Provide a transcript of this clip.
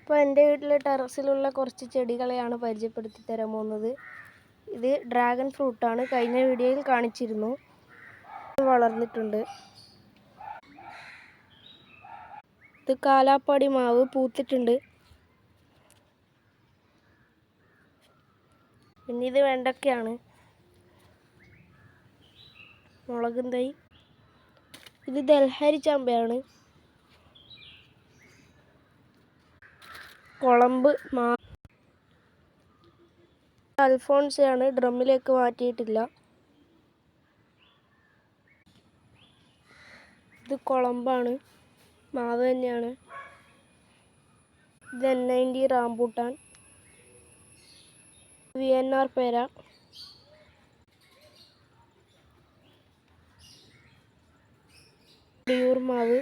ഇപ്പോൾ എൻ്റെ വീട്ടിലെ ടെറസിലുള്ള കുറച്ച് ചെടികളെയാണ് പരിചയപ്പെടുത്തി തരാൻ പോകുന്നത്. ഇത് ഡ്രാഗൺ ഫ്രൂട്ടാണ്. കഴിഞ്ഞ വീഡിയോയിൽ കാണിച്ചിരുന്നു. വളർന്നിട്ടുണ്ട്. ഇത് കാലാപ്പാടി മാവ് പൂത്തിട്ടുണ്ട്. പിന്നെ ഇത് വെണ്ടയ്ക്കയാണ്. മുളകും തൈ. ഇത് ദൽഹരി ചമ്പയാണ്. കുളമ്പ് അൽഫോൺസയാണ്. ഡ്രമ്മിലേക്ക് മാറ്റിയിട്ടില്ല. ഇത് കുളമ്പാണ്. മാവ് തന്നെയാണ്. ഇത് N90 റാംബൂട്ടാൻ. VNR പേര. മാവ്